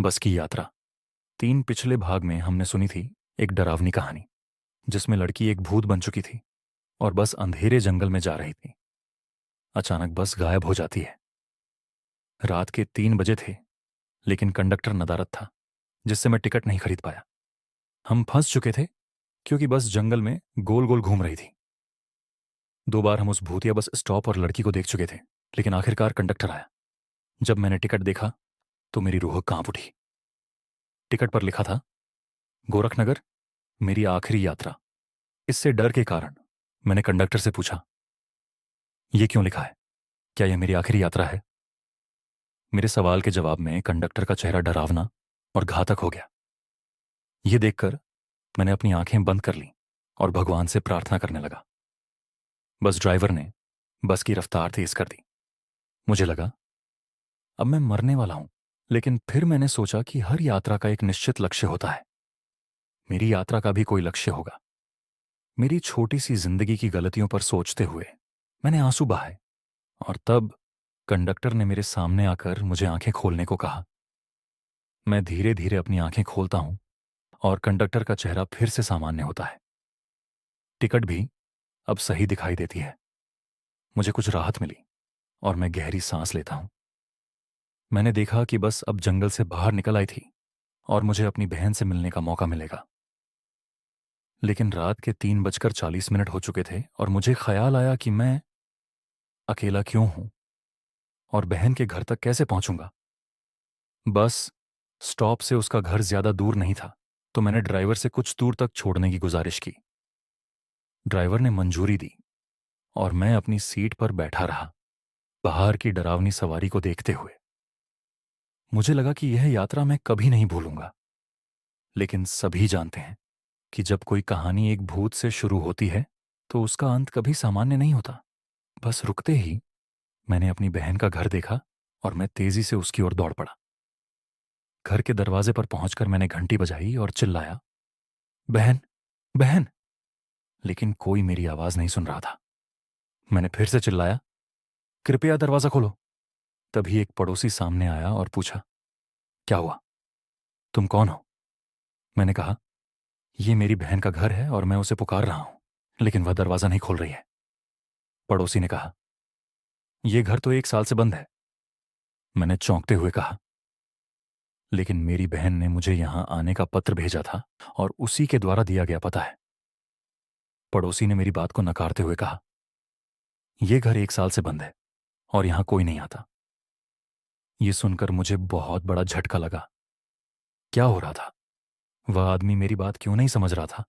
बस की यात्रा। तीन पिछले भाग में हमने सुनी थी एक डरावनी कहानी जिसमें लड़की एक भूत बन चुकी थी और बस अंधेरे जंगल में जा रही थी। अचानक बस गायब हो जाती है। रात के 3 बजे थे, लेकिन कंडक्टर नदारद था, जिससे मैं टिकट नहीं खरीद पाया। हम फंस चुके थे क्योंकि बस जंगल में गोल गोल घूम रही थी। 2 बार हम उस भूतिया बस स्टॉप और लड़की को देख चुके थे, लेकिन आखिरकार कंडक्टर आया। जब मैंने टिकट देखा तो मेरी रूह कांप उठी। टिकट पर लिखा था, गोरखनगर, मेरी आखिरी यात्रा। इससे डर के कारण मैंने कंडक्टर से पूछा, ये क्यों लिखा है? क्या यह मेरी आखिरी यात्रा है? मेरे सवाल के जवाब में कंडक्टर का चेहरा डरावना और घातक हो गया। यह देखकर मैंने अपनी आंखें बंद कर लीं और भगवान से प्रार्थना करने लगा। बस ड्राइवर ने बस की रफ्तार तेज कर दी। मुझे लगा अब मैं मरने वाला हूं, लेकिन फिर मैंने सोचा कि हर यात्रा का एक निश्चित लक्ष्य होता है। मेरी यात्रा का भी कोई लक्ष्य होगा। मेरी छोटी सी जिंदगी की गलतियों पर सोचते हुए मैंने आंसू बहाए, और तब कंडक्टर ने मेरे सामने आकर मुझे आंखें खोलने को कहा। मैं धीरे धीरे अपनी आंखें खोलता हूं और कंडक्टर का चेहरा फिर से सामान्य होता है। टिकट भी अब सही दिखाई देती है। मुझे कुछ राहत मिली और मैं गहरी सांस लेता हूं। मैंने देखा कि बस अब जंगल से बाहर निकल आई थी और मुझे अपनी बहन से मिलने का मौका मिलेगा। लेकिन रात के 3:40 हो चुके थे और मुझे ख्याल आया कि मैं अकेला क्यों हूं और बहन के घर तक कैसे पहुंचूंगा। बस स्टॉप से उसका घर ज्यादा दूर नहीं था, तो मैंने ड्राइवर से कुछ दूर तक छोड़ने की गुजारिश की। ड्राइवर ने मंजूरी दी और मैं अपनी सीट पर बैठा रहा, बाहर की डरावनी सवारी को देखते हुए। मुझे लगा कि यह यात्रा मैं कभी नहीं भूलूंगा। लेकिन सभी जानते हैं कि जब कोई कहानी एक भूत से शुरू होती है तो उसका अंत कभी सामान्य नहीं होता। बस रुकते ही मैंने अपनी बहन का घर देखा और मैं तेजी से उसकी ओर दौड़ पड़ा। घर के दरवाजे पर पहुंचकर मैंने घंटी बजाई और चिल्लाया, बहन, बहन। लेकिन कोई मेरी आवाज नहीं सुन रहा था। मैंने फिर से चिल्लाया, कृपया दरवाजा खोलो। तभी एक पड़ोसी सामने आया और पूछा, क्या हुआ? तुम कौन हो? मैंने कहा, यह मेरी बहन का घर है और मैं उसे पुकार रहा हूं, लेकिन वह दरवाजा नहीं खोल रही है। पड़ोसी ने कहा, यह घर तो 1 साल से बंद है। मैंने चौंकते हुए कहा, लेकिन मेरी बहन ने मुझे यहां आने का पत्र भेजा था और उसी के द्वारा दिया गया पता है। पड़ोसी ने मेरी बात को नकारते हुए कहा, यह घर 1 साल से बंद है और यहां कोई नहीं आता। यह सुनकर मुझे बहुत बड़ा झटका लगा। क्या हो रहा था? वह आदमी मेरी बात क्यों नहीं समझ रहा था?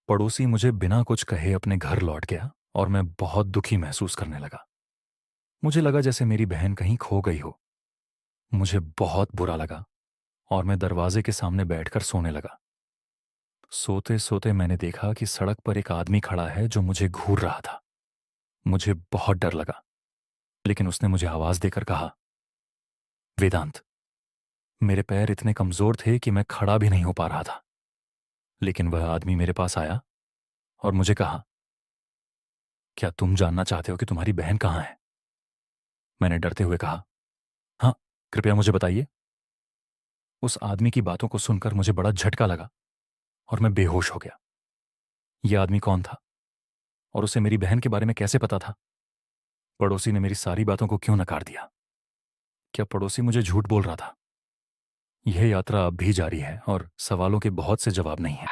पड़ोसी मुझे बिना कुछ कहे अपने घर लौट गया और मैं बहुत दुखी महसूस करने लगा। मुझे लगा जैसे मेरी बहन कहीं खो गई हो। मुझे बहुत बुरा लगा और मैं दरवाजे के सामने बैठकर सोने लगा। सोते सोते मैंने देखा कि सड़क पर एक आदमी खड़ा है जो मुझे घूर रहा था। मुझे बहुत डर लगा, लेकिन उसने मुझे आवाज देकर कहा, वेदांत। मेरे पैर इतने कमजोर थे कि मैं खड़ा भी नहीं हो पा रहा था। लेकिन वह आदमी मेरे पास आया और मुझे कहा, क्या तुम जानना चाहते हो कि तुम्हारी बहन कहाँ है? मैंने डरते हुए कहा, हाँ, कृपया मुझे बताइए। उस आदमी की बातों को सुनकर मुझे बड़ा झटका लगा और मैं बेहोश हो गया। यह आदमी कौन था और उसे मेरी बहन के बारे में कैसे पता था? पड़ोसी ने मेरी सारी बातों को क्यों नकार दिया? क्या पड़ोसी मुझे झूठ बोल रहा था? यह यात्रा अब भी जारी है और सवालों के बहुत से जवाब नहीं है।